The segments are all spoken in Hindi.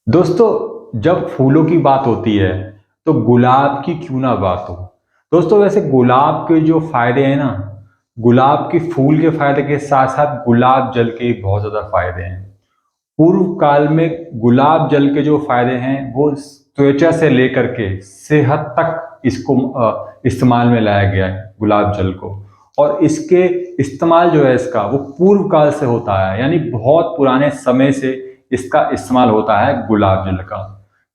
दोस्तों, जब फूलों की बात होती है तो गुलाब की क्यों ना बात हो। दोस्तों, वैसे गुलाब के जो फायदे हैं ना, गुलाब के फूल के फायदे के साथ साथ गुलाब जल के बहुत ज्यादा फायदे हैं। पूर्व काल में गुलाब जल के जो फायदे हैं वो त्वचा से लेकर के सेहत तक इसको इस्तेमाल में लाया गया है गुलाब जल को। और इसके इस्तेमाल जो है इसका वो पूर्व काल से होता है, यानी बहुत पुराने समय से इसका इस्तेमाल होता है गुलाब जल का।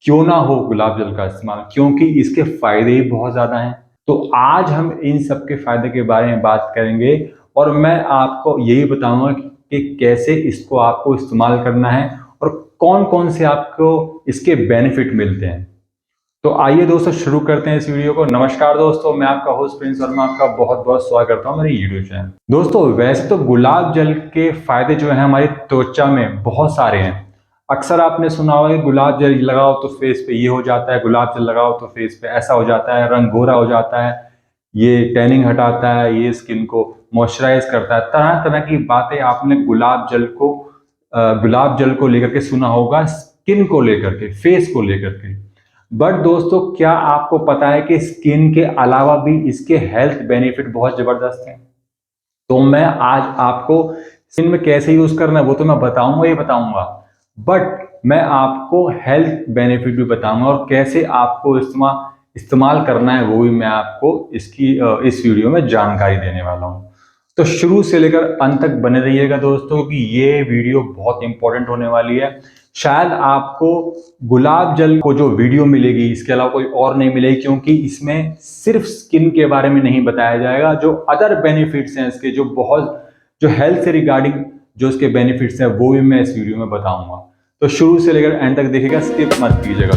क्यों ना हो गुलाब जल का इस्तेमाल, क्योंकि इसके फायदे ही बहुत ज्यादा हैं। तो आज हम इन सब के फायदे के बारे में बात करेंगे और मैं आपको यही बताऊंगा कि कैसे इसको आपको इस्तेमाल करना है और कौन कौन से आपको इसके बेनिफिट मिलते हैं। तो आइए दोस्तों शुरू करते हैं इस वीडियो को। नमस्कार दोस्तों, मैं आपका होस्ट प्रिंस वर्मा आपका बहुत बहुत स्वागत करता हूं मेरे यूट्यूब चैनल। दोस्तों, वैसे तो गुलाब जल के फायदे जो हैं हमारी त्वचा में बहुत सारे हैं। अक्सर आपने सुना होगा कि गुलाब जल लगाओ तो फेस पे ये हो जाता है, गुलाब जल लगाओ तो फेस पे ऐसा हो जाता है, रंग गोरा हो जाता है, ये टैनिंग हटाता है, ये स्किन को मॉइस्चराइज करता है। तरह तरह की बातें आपने गुलाब जल को लेकर के सुना होगा, स्किन को लेकर के, फेस को लेकर के। बट दोस्तों, क्या आपको पता है कि स्किन के अलावा भी इसके हेल्थ बेनिफिट बहुत जबरदस्त हैं। तो मैं आज आपको स्किन में कैसे यूज करना है वो तो मैं बताऊंगा ही बताऊंगा, बट मैं आपको हेल्थ बेनिफिट भी बताऊंगा और कैसे आपको इस्तेमाल करना है वो भी मैं आपको इस वीडियो में जानकारी देने वाला हूं। तो शुरू से लेकर अंत तक बने रहिएगा दोस्तों, क्योंकि ये वीडियो बहुत इंपॉर्टेंट होने वाली है। शायद आपको गुलाब जल को जो वीडियो मिलेगी इसके अलावा कोई और नहीं मिलेगी, क्योंकि इसमें सिर्फ स्किन के बारे में नहीं बताया जाएगा। जो अदर बेनिफिट्स हैं इसके, जो हेल्थ से रिगार्डिंग जो इसके बेनिफिट्स हैं वो भी मैं इस वीडियो में बताऊंगा। तो शुरू से लेकर एंड तक देखिएगा, स्किप मत कीजिएगा।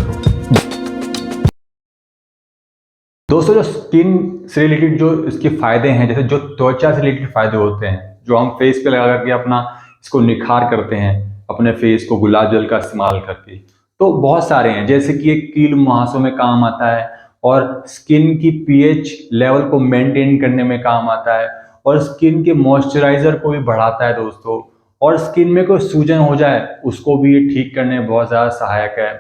दोस्तों, जो स्किन से रिलेटेड जो इसके फायदे हैं, जैसे जो त्वचा से रिलेटेड फायदे होते हैं, जो हम फेस पे लगा करके अपना इसको निखार करते हैं अपने फेस को गुलाब जल का इस्तेमाल करके, तो बहुत सारे हैं। जैसे कि एक कील मुहासों में काम आता है और स्किन की पीएच लेवल को मेंटेन करने में काम आता है और स्किन के मॉइस्चराइजर को भी बढ़ाता है दोस्तों। और स्किन में कोई सूजन हो जाए उसको भी ये ठीक करने में बहुत ज़्यादा सहायक है।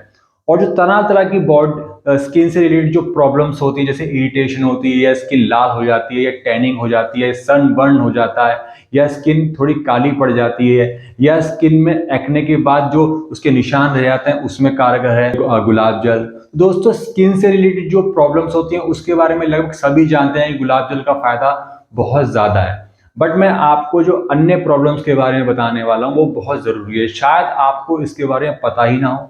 और जो तरह तरह की स्किन से रिलेटेड जो प्रॉब्लम्स होती है, जैसे इरिटेशन होती है या स्किन लाल हो जाती है या टैनिंग हो जाती है, सन बर्न हो जाता है या स्किन थोड़ी काली पड़ जाती है या स्किन में एक्ने के बाद जो उसके निशान रह जाते हैं, उसमें कारगर है गुलाब जल। दोस्तों, स्किन से रिलेटेड जो प्रॉब्लम्स होती हैं उसके बारे में लगभग सभी जानते हैं कि गुलाब जल का फायदा बहुत ज्यादा है। बट मैं आपको जो अन्य प्रॉब्लम्स के बारे में बताने वाला हूँ वो बहुत जरूरी है, शायद आपको इसके बारे में पता ही ना हो।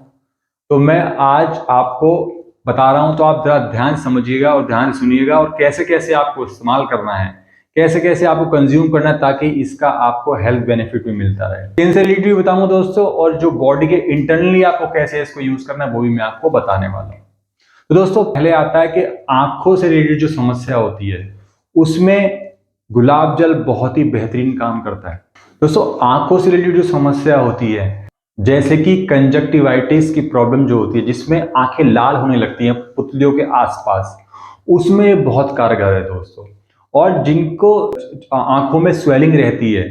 तो मैं आज आपको बता रहा हूं, तो आप जरा ध्यान समझिएगा और ध्यान सुनिएगा और कैसे कैसे आपको इस्तेमाल करना है, कैसे कैसे आपको कंज्यूम करना है, ताकि इसका आपको हेल्थ बेनिफिट भी मिलता रहे। स्किन से रिलेटेड भी बताऊंगा दोस्तों, और जो बॉडी के इंटरनली आपको कैसे इसको यूज करना है वो भी मैं आपको बताने वाला हूं। तो दोस्तों, पहले आता है कि आंखों से रिलेटेड जो समस्या होती है उसमें गुलाब जल बहुत ही बेहतरीन काम करता है। दोस्तों, आंखों से रिलेटेड जो समस्या होती है, जैसे कि कंजक्टिवाइटिस की प्रॉब्लम जो होती है, जिसमें आंखें लाल होने लगती हैं पुतलियों के आसपास, उसमें बहुत कारगर है दोस्तों। और जिनको आंखों में स्वेलिंग रहती है,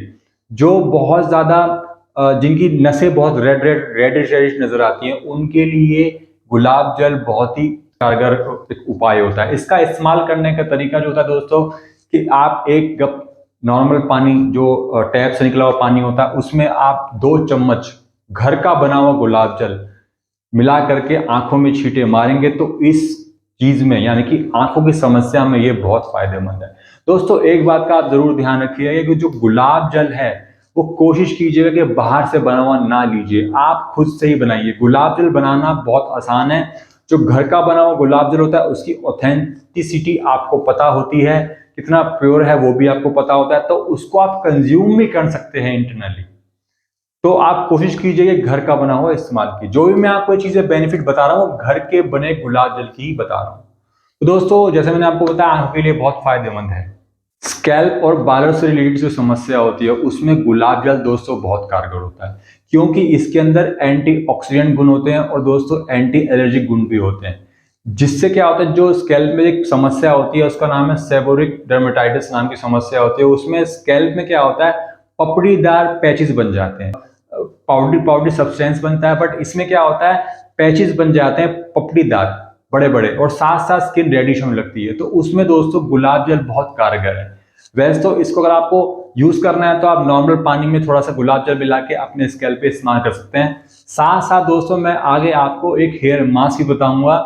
जो बहुत ज्यादा जिनकी नसें बहुत रेडिश नजर आती हैं, उनके लिए गुलाब जल बहुत ही कारगर एक उपाय होता है। इसका इस्तेमाल करने का तरीका जो होता है दोस्तों, कि आप एक कप नॉर्मल पानी, जो टैप से निकला हुआ पानी होता है, उसमें आप 2 चम्मच घर का बना हुआ गुलाब जल मिला करके आंखों में छींटे मारेंगे तो इस चीज में, यानी कि आंखों की समस्या में, ये बहुत फायदेमंद है। दोस्तों, एक बात का आप जरूर ध्यान रखिएगा कि जो गुलाब जल है वो कोशिश कीजिएगा कि बाहर से बना हुआ ना लीजिए, आप खुद से ही बनाइए। गुलाब जल बनाना बहुत आसान है। जो घर का बना हुआ गुलाब जल होता है उसकी ऑथेंटिसिटी आपको पता होती है, कितना प्योर है वो भी आपको पता होता है, तो उसको आप कंज्यूम भी कर सकते हैं इंटरनली। तो आप कोशिश कीजिए कि घर का बना हुआ इस्तेमाल की। जो भी मैं आपको ये चीजें बेनिफिट बता रहा हूँ घर के बने गुलाब जल की ही बता रहा हूँ। तो दोस्तों, जैसे मैंने आपको बताया, आंखों के लिए बहुत फायदेमंद है। स्कैल्प और बालों से रिलेटेड जो समस्या होती है उसमें गुलाब जल दोस्तों बहुत कारगर होता है, क्योंकि इसके अंदर एंटीऑक्सीडेंट गुण होते हैं और दोस्तों एंटी एलर्जिक गुण भी होते हैं। जिससे क्या होता है, जो स्कैल्प में एक समस्या होती है उसका नाम है सेबोरिक डर्मेटाइटिस नाम की समस्या होती है। उसमें स्कैल्प में क्या होता है, पपड़ीदार पैचेस बन जाते हैं। पाउडरी पाउडरी सब्सटेंस बनता है, बट इसमें क्या होता है, पैचेस बन जाते हैं पपड़ीदार बड़े बड़े, और साथ साथ स्किन रेडिश होने लगती है। तो उसमें दोस्तों गुलाब जल बहुत कारगर है। वैसे तो इसको अगर आपको यूज करना है तो आप नॉर्मल पानी में थोड़ा सा गुलाब जल मिला के अपने स्कैल्प पे इस्तेमाल कर सकते हैं। साथ साथ दोस्तों मैं आगे आपको एक हेयर मास्क भी बताऊंगा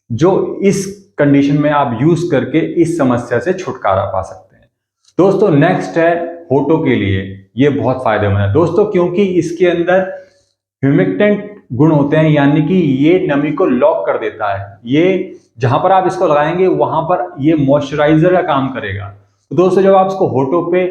जो इस कंडीशन में आप यूज करके इस समस्या से छुटकारा पा सकते हैं। दोस्तों नेक्स्ट है होठों के लिए, ये बहुत फायदेमंद है दोस्तों, क्योंकि इसके अंदर ह्यूमिक्टेंट गुण होते हैं, यानी कि ये नमी को लॉक कर देता है। ये जहां पर आप इसको लगाएंगे वहां पर ये मॉइस्चराइजर का काम करेगा। तो दोस्तों जब आप इसको होठों पे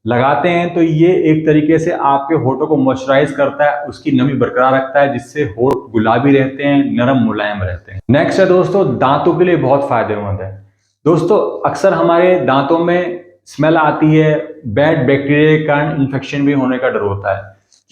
लगाते हैं तो ये एक तरीके से आपके होठों को मॉइस्चराइज करता है, उसकी नमी बरकरार रखता है, जिससे होठ गुलाबी रहते हैं, नरम मुलायम रहते हैं। नेक्स्ट है दोस्तों दांतों के लिए बहुत फायदेमंद है। दोस्तों अक्सर हमारे दांतों में स्मेल आती है, बैड बैक्टीरिया के कारण इन्फेक्शन भी होने का डर होता है,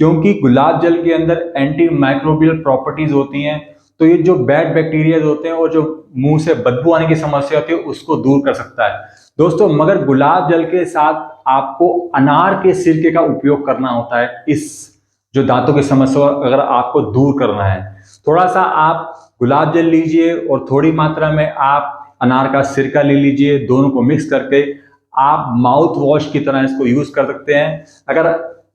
क्योंकि गुलाब जल के अंदर एंटी माइक्रोबियल प्रॉपर्टीज होती हैं। तो ये जो बैड बैक्टीरिया होते हैं और जो मुंह से बदबू आने की समस्या होती है उसको दूर कर सकता है दोस्तों। मगर गुलाब जल के साथ आपको अनार के सिरके का उपयोग करना होता है, इस जो दांतों की समस्या अगर आपको दूर करना है। थोड़ा सा आप गुलाब जल लीजिए और थोड़ी मात्रा में आप अनार का सिरका ले लीजिए, दोनों को मिक्स करके आप माउथ वॉश की तरह इसको यूज कर सकते हैं। अगर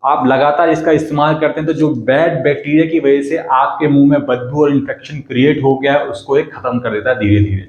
आप लगातार इसका इस्तेमाल करते हैं तो जो बैड बैक्टीरिया की वजह से आपके मुंह में बदबू और इन्फेक्शन क्रिएट हो गया है उसको एक खत्म कर देता है धीरे धीरे।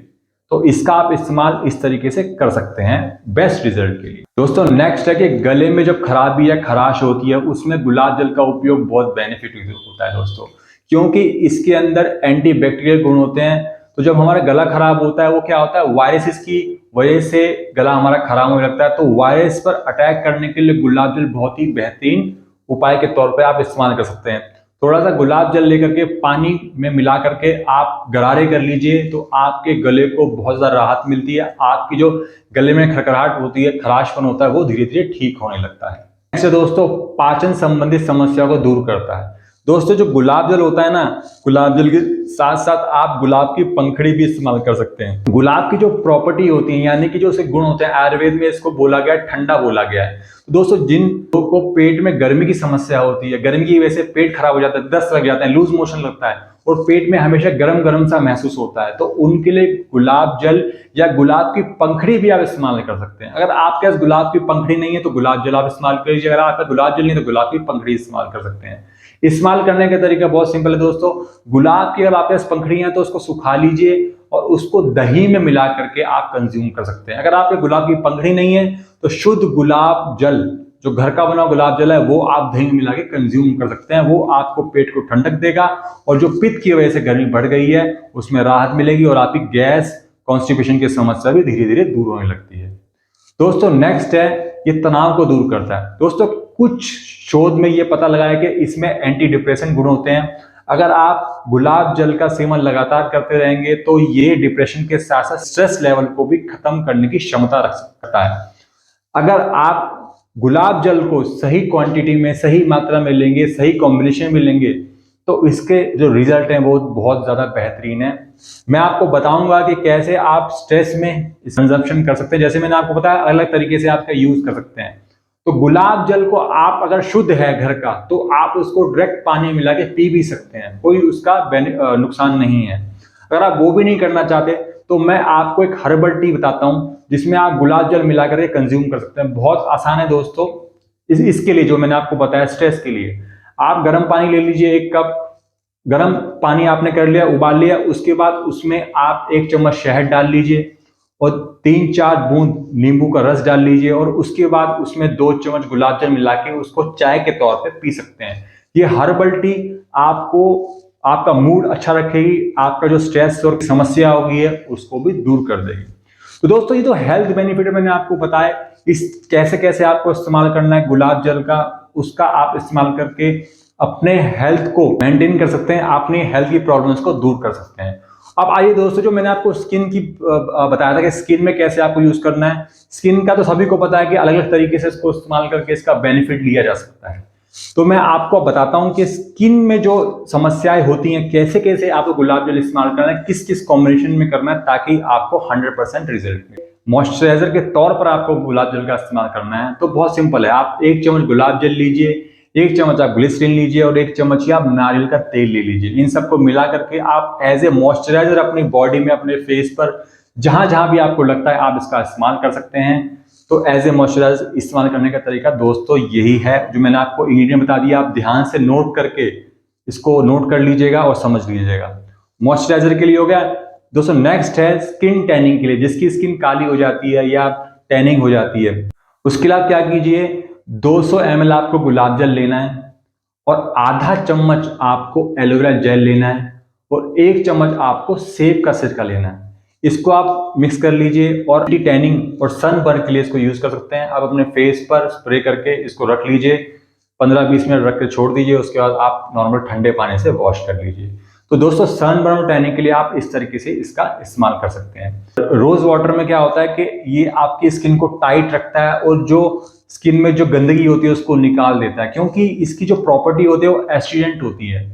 तो इसका आप इस्तेमाल इस तरीके से कर सकते हैं बेस्ट रिजल्ट के लिए। दोस्तों नेक्स्ट है कि गले में जब खराबी या खराश होती है उसमें गुलाब जल का उपयोग बहुत बेनिफिट होता है दोस्तों, क्योंकि इसके अंदर एंटी बैक्टीरियल गुण होते हैं। तो जब हमारा गला खराब होता है वो क्या होता है, वायरसेस की वजह से गला हमारा खराब होने लगता है। तो वायरस पर अटैक करने के लिए गुलाब जल बहुत ही बेहतरीन उपाय के तौर पे आप इस्तेमाल कर सकते हैं। थोड़ा सा गुलाब जल लेकर के पानी में मिला करके आप गरारे कर लीजिए तो आपके गले को बहुत ज़्यादा राहत मिलती है। आपकी जो गले में खरखराहट होती है, खराशपन होता है, वो धीरे धीरे ठीक होने लगता है। ऐसे दोस्तों पाचन संबंधित समस्या को दूर करता है। दोस्तों जो गुलाब जल होता है ना, गुलाब जल के साथ साथ आप गुलाब की पंखड़ी भी इस्तेमाल कर सकते हैं। गुलाब की जो प्रॉपर्टी होती है, यानी कि जो उसके गुण होते हैं, आयुर्वेद में इसको बोला गया है, ठंडा बोला गया है। तो दोस्तों जिन लोगों को पेट में गर्मी की समस्या होती है, गर्मी की वजह से पेट खराब हो जाता है, दस्त लग जाता है, लूज मोशन लगता है और पेट में हमेशा गर्म गर्म सा महसूस होता है, तो उनके लिए गुलाब जल या गुलाब की पंखड़ी भी आप इस्तेमाल कर सकते हैं। अगर आपके पास गुलाब की पंखड़ी नहीं है तो गुलाब जल आप इस्तेमाल कर लीजिए। अगर आपका गुलाब जल नहीं है तो गुलाब की पंखड़ी इस्तेमाल कर सकते हैं। इस्तेमाल करने का तरीका बहुत सिंपल है दोस्तों। गुलाब की अगर आपके पास पंखड़ी है तो उसको सुखा लीजिए और उसको दही में मिला करके आप कंज्यूम कर सकते हैं। अगर आपके गुलाब की पंखड़ी नहीं है तो शुद्ध गुलाब जल, जो घर का बना गुलाब जल है, वो आप दही में मिला के कंज्यूम कर सकते हैं। वो आपको पेट को ठंडक देगा और जो पित्त की वजह से गर्मी बढ़ गई है उसमें राहत मिलेगी और आपकी गैस कॉन्स्टिपेशन की समस्या भी धीरे धीरे दूर होने लगती है। दोस्तों नेक्स्ट है ये तनाव को दूर करता है। दोस्तों कुछ शोध में ये पता लगा है कि इसमें एंटी डिप्रेशन गुण होते हैं। अगर आप गुलाब जल का सेवन लगातार करते रहेंगे तो ये डिप्रेशन के साथ साथ स्ट्रेस लेवल को भी खत्म करने की क्षमता रख सकता है। अगर आप गुलाब जल को सही क्वांटिटी में, सही मात्रा में लेंगे, सही कॉम्बिनेशन में लेंगे तो इसके जो रिजल्ट हैं वो बहुत ज्यादा बेहतरीन है। मैं आपको बताऊंगा कि कैसे आप स्ट्रेस में कंजप्शन कर सकते हैं। जैसे मैंने आपको बताया अलग तरीके से आपका यूज कर सकते हैं। तो गुलाब जल को आप अगर शुद्ध है घर का तो आप उसको डायरेक्ट पानी मिला के पी भी सकते हैं, कोई उसका नुकसान नहीं है। अगर आप वो भी नहीं करना चाहते तो मैं आपको एक हर्बल टी बताता हूं जिसमें आप गुलाब जल मिला करके कंज्यूम कर सकते हैं। बहुत आसान है दोस्तों। इसके लिए जो मैंने आपको बताया स्ट्रेस के लिए, आप गर्म पानी ले लीजिए, 1 कप गर्म पानी आपने कर लिया, उबाल लिया, उसके बाद उसमें आप 1 चम्मच शहद डाल लीजिए और 3-4 बूंद नींबू का रस डाल लीजिए और उसके बाद उसमें 2 चम्मच गुलाब जल मिला के उसको चाय के तौर पे पी सकते हैं। ये हर्बल टी आपको आपका मूड अच्छा रखेगी, आपका जो स्ट्रेस और समस्या होगी है उसको भी दूर कर देगी। तो दोस्तों ये तो हेल्थ बेनिफिट मैंने आपको बताया, इस कैसे कैसे आपको इस्तेमाल करना है गुलाब जल का, उसका आप इस्तेमाल करके अपने हेल्थ को मेंटेन कर सकते हैं, अपनी हेल्थ की प्रॉब्लम्स को दूर कर सकते हैं। अब आइए दोस्तों, जो मैंने आपको स्किन की बताया था कि स्किन में कैसे आपको यूज करना है, स्किन का तो सभी को पता है कि अलग अलग तरीके से इसको इस्तेमाल करके इसका बेनिफिट लिया जा सकता है। तो मैं आपको बताता हूं कि स्किन में जो समस्याएं होती हैं कैसे कैसे आपको गुलाब जल इस्तेमाल करना है, किस किस कॉम्बिनेशन में करना है ताकि आपको 100% रिजल्ट मिले। मॉइस्चराइजर के तौर पर आपको गुलाब जल का इस्तेमाल करना है तो बहुत सिंपल है। आप 1 चम्मच गुलाब जल लीजिए, 1 चम्मच आप ग्लिसरीन लीजिए और 1 चम्मच ही आप नारियल का तेल ले लीजिए। इन सबको मिला करके आप एज ए मॉइस्चराइजर अपनी बॉडी में, अपने फेस पर जहां जहां भी आपको लगता है आप इसका इस्तेमाल कर सकते हैं। तो एज ए मॉइस्चराइजर इस्तेमाल करने का तरीका दोस्तों यही है, जो मैंने आपको इंग्रेडिएंट बता दिया, आप ध्यान से नोट करके इसको नोट कर लीजिएगा और समझ लीजिएगा। मॉइस्चराइजर के लिए हो गया दोस्तों। नेक्स्ट है स्किन टैनिंग के लिए, जिसकी स्किन काली हो जाती है या टैनिंग हो जाती है, उसके लिए आप क्या कीजिए, 200 ml आपको गुलाब जल लेना है और आधा चम्मच आपको एलोवेरा जेल लेना है और 1 चम्मच आपको सेब का सिरका लेना है। इसको आप मिक्स कर लीजिए और टैनिंग और सन बर्न के लिए इसको यूज कर सकते हैं। आप अपने फेस पर स्प्रे करके इसको रख लीजिए, 15-20 मिनट रख के छोड़ दीजिए, उसके बाद आप नॉर्मल ठंडे पानी से वॉश कर लीजिए। तो दोस्तों सन बर्न और टैनिंग के लिए आप इस तरीके से इसका इस्तेमाल कर सकते हैं। रोज वाटर में क्या होता है कि ये आपकी स्किन को टाइट रखता है और जो स्किन में जो गंदगी होती है उसको निकाल देता है, क्योंकि इसकी जो प्रॉपर्टी होती है वो एस्ट्रिजेंट होती है।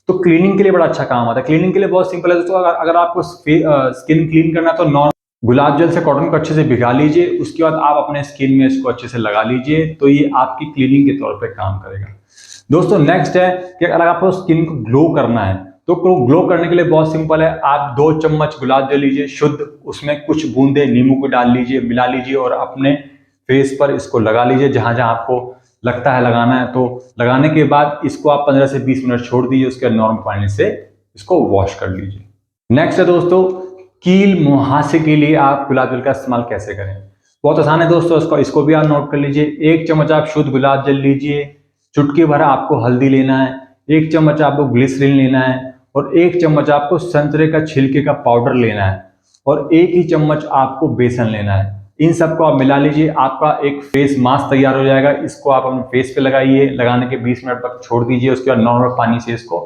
तो क्लीनिंग के लिए बड़ा अच्छा काम आता है। क्लीनिंग के लिए बहुत सिंपल है दोस्तों। अगर आपको स्किन क्लीन करना है तो नॉर्मल गुलाब जल से कॉटन को अच्छे से भिगा लीजिए, उसके बाद आप अपने स्किन में इसको अच्छे से लगा लीजिए, तो ये आपकी क्लीनिंग के तौर पे काम करेगा। दोस्तों नेक्स्ट है कि अगर आपको स्किन को ग्लो करना है तो ग्लो करने के लिए बहुत सिंपल है, आप 2 चम्मच गुलाब जल लीजिए शुद्ध, उसमें कुछ बूंदे नींबू को डाल लीजिए, मिला लीजिए और अपने फेस पर इसको लगा लीजिए जहां जहां आपको लगता है लगाना है। तो लगाने के बाद इसको आप 15 से 20 मिनट छोड़ दीजिए, उसके बाद नॉर्मल पानी से इसको वॉश कर लीजिए। नेक्स्ट है दोस्तों कील मुहासे के लिए आप गुलाब जल का इस्तेमाल कैसे करें। बहुत आसान है दोस्तों, इसको भी आप नोट कर लीजिए। 1 चम्मच आप शुद्ध गुलाब जल लीजिए, चुटकी भर आपको हल्दी लेना है, 1 चम्मच आपको ग्लिसरीन लेना है और 1 चम्मच आपको संतरे का छिलके का पाउडर लेना है और 1 ही चम्मच आपको बेसन लेना है। इन सबको आप मिला लीजिए, आपका एक फेस मास्क तैयार हो जाएगा। इसको आप अपने फेस पे लगाइए, लगाने के 20 मिनट तक छोड़ दीजिए, उसके बाद नॉर्मल पानी से इसको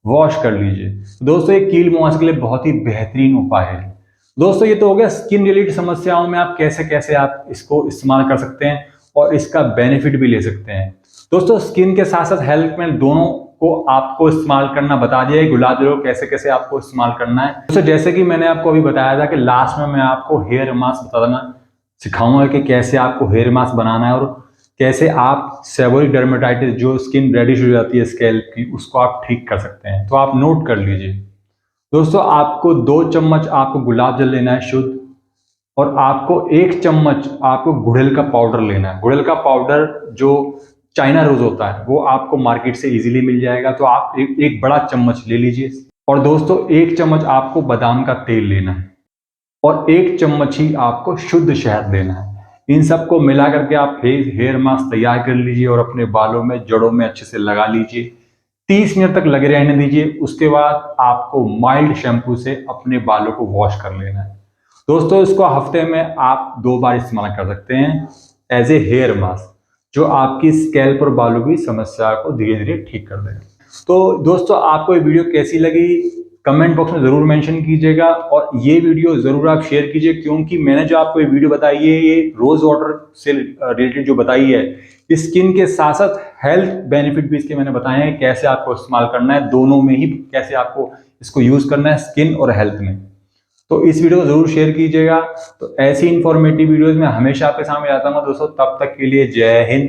वॉश कर लीजिए। दोस्तों ये कील मुहासे के लिए बहुत ही बेहतरीन उपाय है। दोस्तों ये तो हो गया स्किन रिलेटेड समस्याओं में आप कैसे कैसे आप इसको इस्तेमाल कर सकते हैं और इसका बेनिफिट भी ले सकते हैं। दोस्तों स्किन के साथ साथ हेल्थ में दोनों को आपको इस्तेमाल करना बता दिया है। गुलाब जल कैसे कैसे आपको इस्तेमाल करना है। दोस्तों जैसे कि मैंने आपको अभी बताया था कि लास्ट में मैं आपको हेयर मास्क बता देना सिखाऊंगा कि कैसे आपको हेयर मास्क बनाना है और कैसे आप सेबोरिक डर्मेटाइटिस, जो स्किन रेडिश हो जाती है स्कैल्प की, उसको आप ठीक कर सकते हैं। तो आप नोट कर लीजिए दोस्तों, आपको 2 चम्मच आपको गुलाब जल लेना है शुद्ध और आपको 1 चम्मच आपको गुड़हल का पाउडर लेना है। गुड़हल का पाउडर जो चाइना रोज होता है वो आपको मार्केट से इजीली मिल जाएगा, तो आप एक बड़ा चम्मच ले लीजिए। और दोस्तों 1 चम्मच आपको बादाम का तेल लेना है और 1 चम्मच ही आपको शुद्ध शहद लेना है। इन सबको मिला करके आप हेयर मास्क तैयार कर लीजिए और अपने बालों में, जड़ों में अच्छे से लगा लीजिए। 30 मिनट तक लगे रहने दीजिए, उसके बाद आपको माइल्ड शैम्पू से अपने बालों को वॉश कर लेना है। दोस्तों इसको हफ्ते में आप 2 बार इस्तेमाल कर सकते हैं एज ए हेयर मास्क, जो आपकी स्कैल्प और बालों की समस्या को धीरे धीरे ठीक कर देगा। तो दोस्तों आपको ये वीडियो कैसी लगी कमेंट बॉक्स में जरूर मेंशन कीजिएगा और ये वीडियो जरूर आप शेयर कीजिए, क्योंकि मैंने जो आपको ये वीडियो बताई है ये रोज वाटर से रिलेटेड जो बताई है, स्किन के साथ साथ हेल्थ बेनिफिट भी इसके मैंने बताए हैं, कैसे आपको इस्तेमाल करना है, दोनों में ही कैसे आपको इसको यूज करना है स्किन और हेल्थ में। तो इस वीडियो को जरूर शेयर कीजिएगा। तो ऐसी इंफॉर्मेटिव वीडियोज में हमेशा आपके सामने आता हूँ दोस्तों। तब तक के लिए जय हिंद।